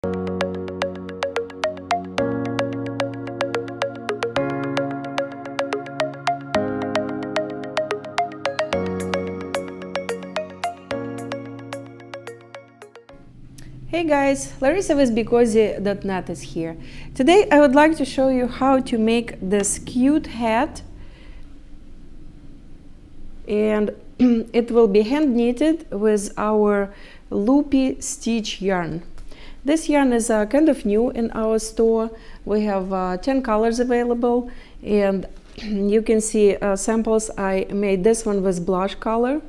Hey guys, Larissa with Bikozy.net is here. Today I would like to show you how to make this cute hat, and it will be hand knitted with our loopy stitch yarn. This yarn is kind of new in our store. We have 10 colors available, and you can see samples. I made this one with blush color,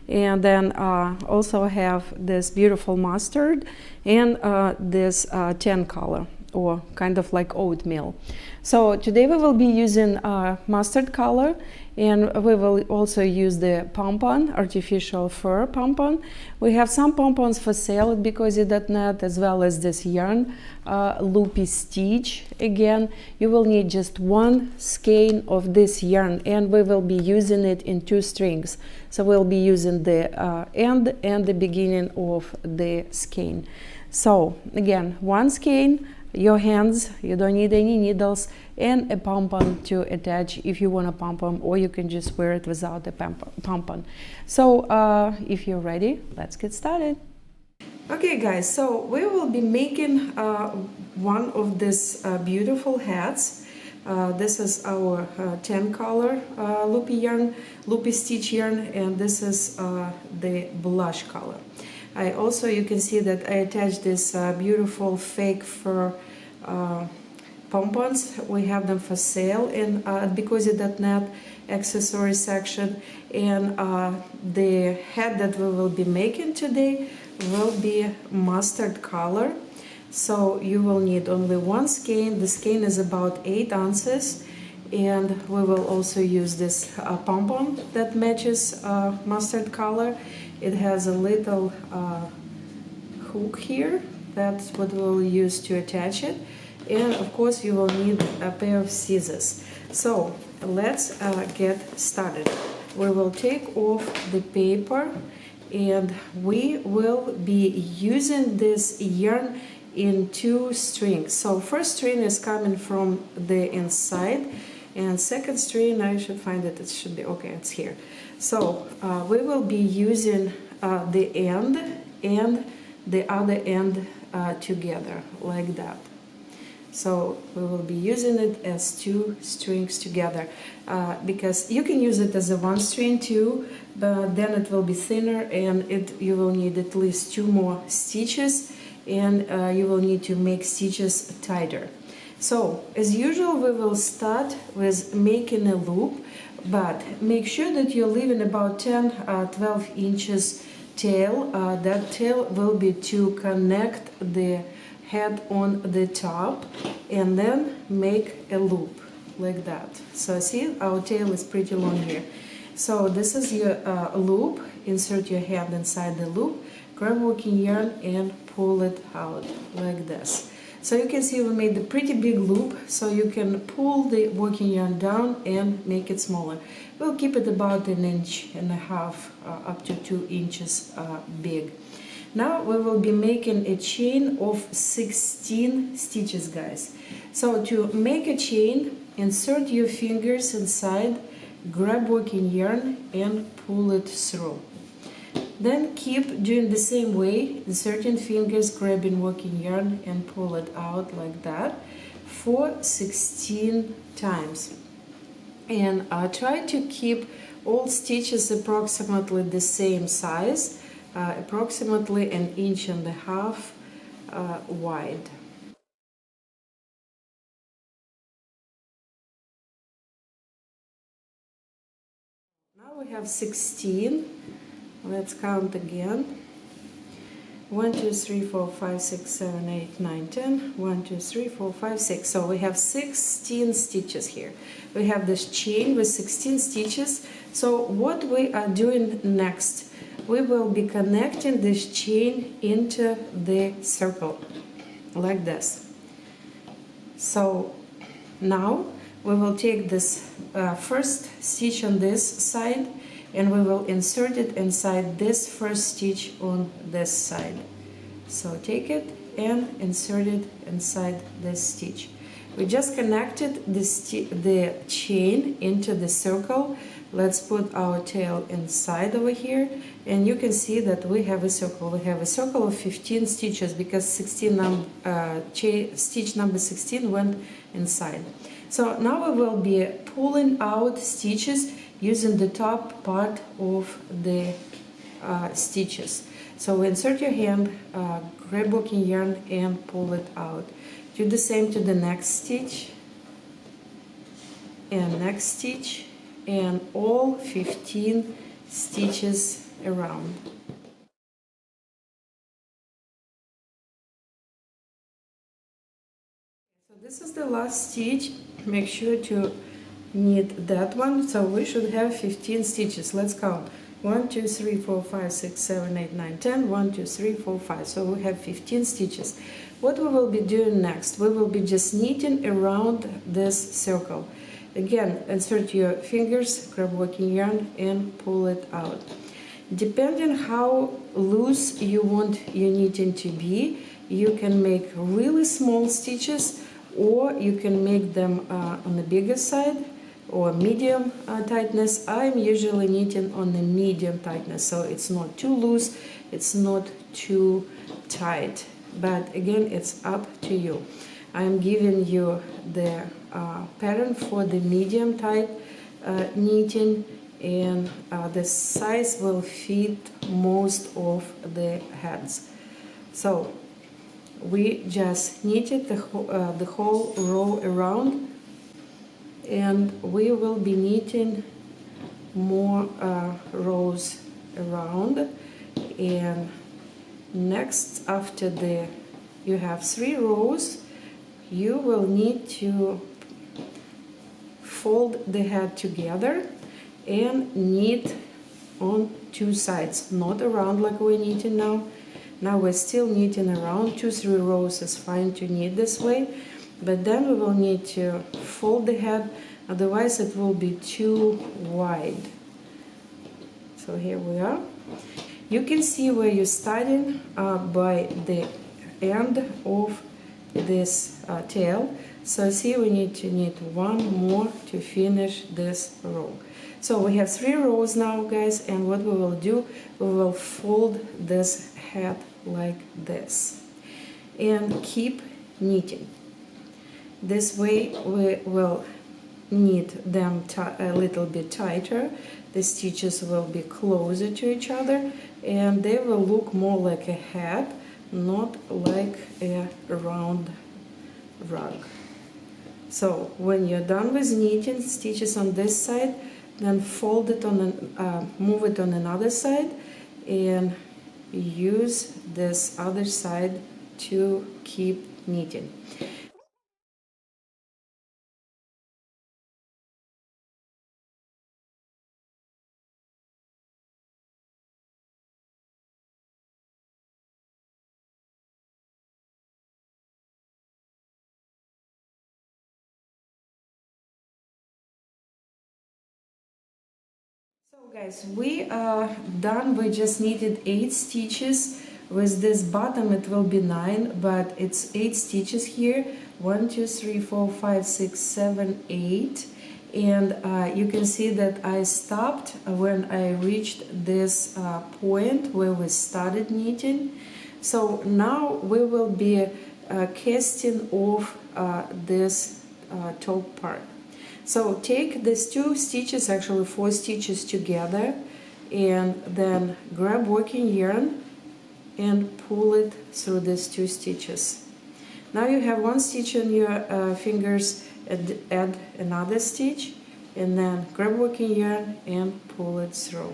and then also have this beautiful mustard and this tan color, or kind of like oatmeal. So today we will be using mustard color, and we will also use the pompon, artificial fur pompon. We have some pompons for sale at Bikozy.net, as well as this yarn loopy stitch. Again, you will need just one skein of this yarn, and we will be using it in 2 strings. So we'll be using the end and the beginning of the skein. So again, one skein, your hands, you don't need any needles, and a pompon to attach if you want a pompon, or you can just wear it without a pompon. So if you're ready, let's get started. Okay guys, so we will be making one of these beautiful hats. This is our tan color loopy yarn, loopy stitch yarn, and this is the blush color. You can see that I attached this beautiful fake fur pompons. We have them for sale in Bikozy.net accessory section, and the hat that we will be making today will be mustard color. So you will need only one skein. The skein is about 8 ounces, and we will also use this pompon that matches mustard color. It has a little hook here. That's what we'll use to attach it. And of course you will need a pair of scissors. So let's get started. We will take off the paper, and we will be using this yarn in 2 strings. So first string is coming from the inside, and second string, I should find it, it should be, okay, it's here. So we will be using the end and the other end together, like that. So we will be using it as 2 strings together, because you can use it as a 1 string too, but then it will be thinner, and you will need at least 2 more stitches, and you will need to make stitches tighter. So as usual, we will start with making a loop, but make sure that you're leaving about 10-12 inches tail. That tail will be to connect the head on the top, and then make a loop like that. So see, our tail is pretty long here. So this is your loop. Insert your hand inside the loop, grab working yarn and pull it out like this. So you can see we made a pretty big loop, so you can pull the working yarn down and make it smaller. We'll keep it about 1.5 inches up to 2 inches big. Now we will be making a chain of 16 stitches, guys. So to make a chain, insert your fingers inside, grab working yarn and pull it through. Then keep doing the same way, inserting fingers, grabbing working yarn and pull it out like that for 16 times. And try to keep all stitches approximately the same size, approximately 1.5 inches wide. Now we have 16. Let's count again. 1, 2, 3, 4, 5, 6, 7, 8, 9, 10. 1, 2, 3, 4, 5, 6. So we have 16 stitches here. We have this chain with 16 stitches. So what we are doing next, we will be connecting this chain into the circle like this. So now we will take this first stitch on this side, and we will insert it inside this first stitch on this side. So take it and insert it inside this stitch. We just connected the chain into the circle. Let's put our tail inside over here, and you can see that we have a circle. We have a circle of 15 stitches because stitch number 16 went inside. So now we will be pulling out stitches using the top part of the stitches. So insert your hand, grab working yarn and pull it out. Do the same to the next stitch and next stitch and all 15 stitches around. So this is the last stitch. Make sure to knit that one. So we should have 15 stitches. Let's count. 1, 2, 3, 4, 5, 6, 7, 8, 9, 10. 1, 2, 3, 4, 5. So we have 15 stitches. What we will be doing next, we will be just knitting around this circle. Again, insert your fingers, grab working yarn and pull it out. Depending how loose you want your knitting to be, you can make really small stitches, or you can make them on the bigger side or medium tightness. I'm usually knitting on the medium tightness, so it's not too loose, it's not too tight, but again, it's up to you. I'm giving you the pattern for the medium tight knitting, and the size will fit most of the heads. So we just knitted the whole row around, and we will be knitting more rows around. And next, after you have 3 rows, you will need to fold the head together and knit on 2 sides, not around like we're knitting now. Now we're still knitting around. 2-3 rows is fine to knit this way, but then we will need to fold the head, otherwise it will be too wide. So here we are. You can see where you're starting by the end of this tail. So see, we need to knit 1 more to finish this row. So we have 3 rows now, guys, and what we will do, we will fold this head like this and keep knitting. This way we will knit them a little bit tighter. The stitches will be closer to each other and they will look more like a head, not like a round rug. So when you're done with knitting stitches on this side, then fold it on move it on another side and use this other side to keep knitting. So guys, we are done. We just knitted 8 stitches. With this bottom it will be 9, but it's 8 stitches here. 1, 2, 3, 4, 5, 6, 7, 8. And you can see that I stopped when I reached this point where we started knitting. So now we will be casting off this top part. So take these 2 stitches, actually 4 stitches together, and then grab working yarn and pull it through these 2 stitches. Now you have 1 stitch on your fingers, add another stitch, and then grab working yarn and pull it through.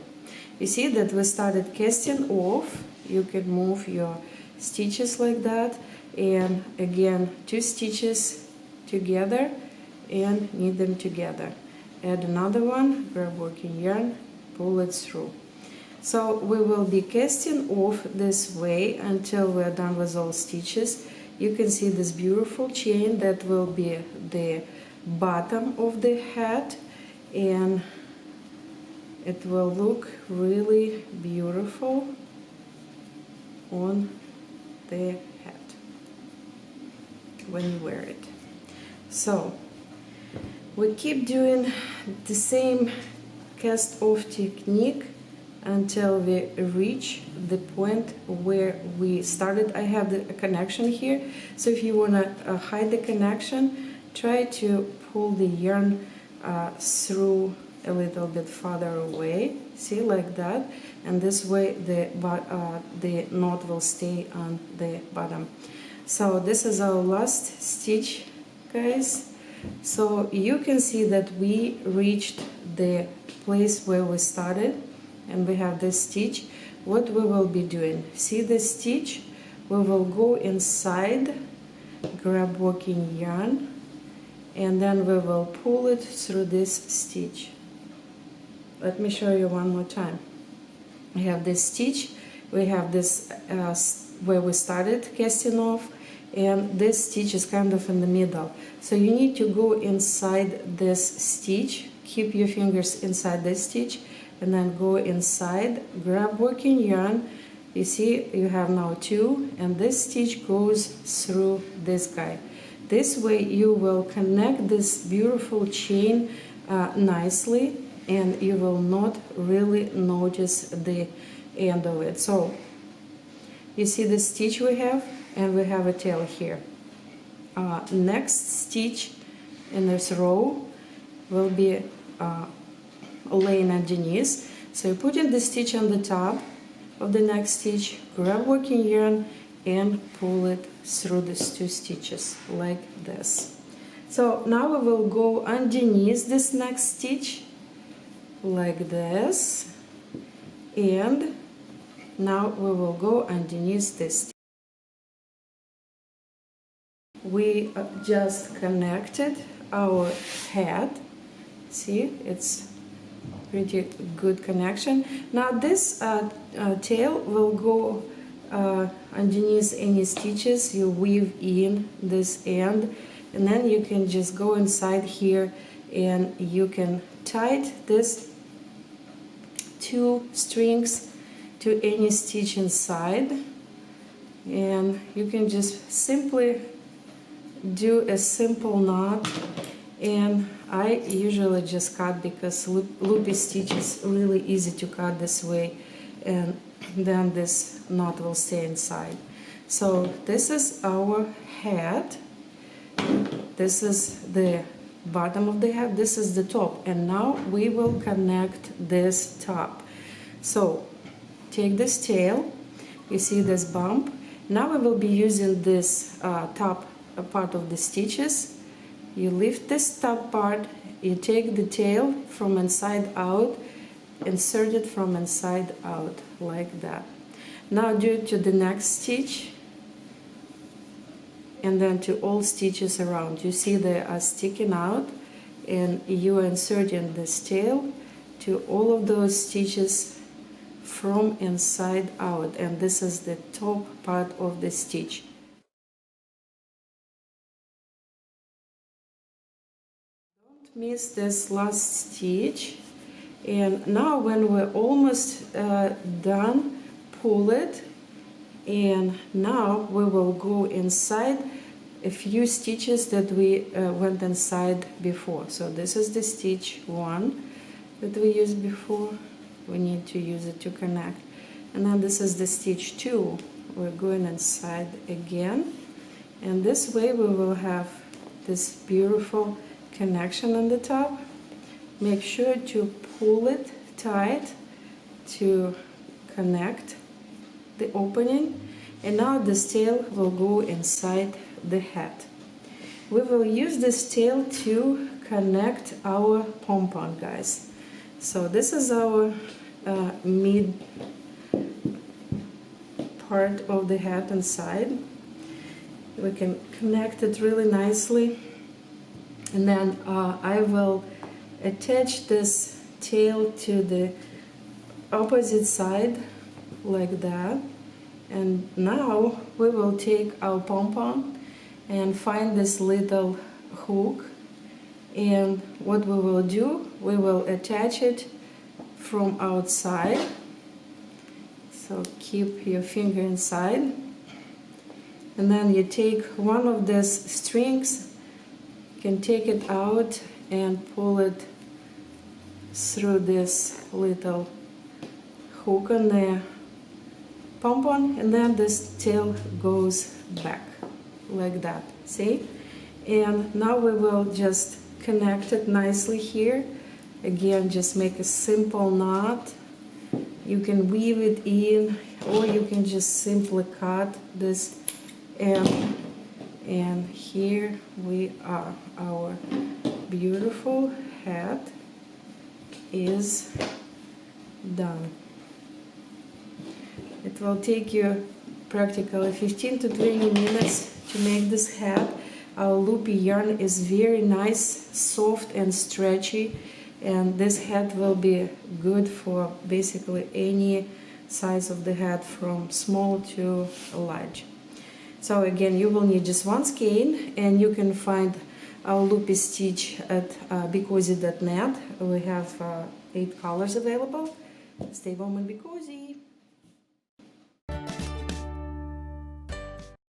You see that we started casting off. You can move your stitches like that, and again 2 stitches together and knit them together. Add another one, grab working yarn, pull it through. So we will be casting off this way until we are done with all stitches. You can see this beautiful chain that will be the bottom of the hat, and it will look really beautiful on the hat. when you wear it. So we keep doing the same cast off technique until we reach the point where we started. I have a connection here, so if you want to hide the connection, try to pull the yarn through a little bit farther away, see, like that, and this way the knot will stay on the bottom. So this is our last stitch, guys. So you can see that we reached the place where we started, and we have this stitch. What we will be doing, see this stitch, we will go inside, grab working yarn, and then we will pull it through this stitch. Let me show you one more time. We have this stitch, we have this where we started casting off, and this stitch is kind of in the middle. So you need to go inside this stitch, keep your fingers inside this stitch, and then go inside, grab working yarn. You see you have now two, and this stitch goes through this guy. This way you will connect this beautiful chain nicely, and you will not really notice the end of it. So you see the stitch we have, and we have a tail here. Next stitch in this row will be laying underneath. So you're putting the stitch on the top of the next stitch, grab working yarn, and pull it through these two stitches like this. So now we will go underneath this next stitch like this, and now we will go underneath this. We just connected our head. See, it's pretty good connection. Now this tail will go underneath any stitches you weave in this end, and then you can just go inside here and you can tie this two strings to any stitch inside, and you can just simply do a simple knot. And I usually just cut because loopy stitch is really easy to cut this way, and then this knot will stay inside. So this is our head, this is the bottom of the head, this is the top, and now we will connect this top. So take this tail, you see this bump. Now we will be using this top part of the stitches. You lift this top part, you take the tail from inside out, insert it from inside out like that. Now do it to the next stitch, and then to all stitches around. You see they are sticking out, and you are inserting this tail to all of those stitches from inside out, and this is the top part of the stitch. Don't miss this last stitch. And now when we're almost done, pull it, and now we will go inside a few stitches that we went inside before. So this is the stitch 1 that we used before. We need to use it to connect. And then this is the stitch 2. We're going inside again, and this way we will have this beautiful connection on the top. Make sure to pull it tight to connect the opening, and now this tail will go inside the head. We will use this tail to connect our pom-pom, guys. So this is our mid part of the head inside. We can connect it really nicely, and then I will attach this tail to the opposite side like that. And now we will take our pom-pom and find this little hook, and what we will do, we will attach it from outside. So keep your finger inside, and then you take one of these strings, you can take it out and pull it through this little hook on the pompon, and then this tail goes back like that, see? And now we will just connect it nicely here. Again, just make a simple knot. You can weave it in, or you can just simply cut this end. And here we are. Our beautiful hat is done. It will take you practically 15 to 20 minutes to make this hat. Our loopy yarn is very nice, soft and stretchy, and this hat will be good for basically any size of the hat, from small to large. So again, you will need just one skein, and you can find our loopy stitch at becozy.net. We have 8 colors available. Stay warm and be cozy.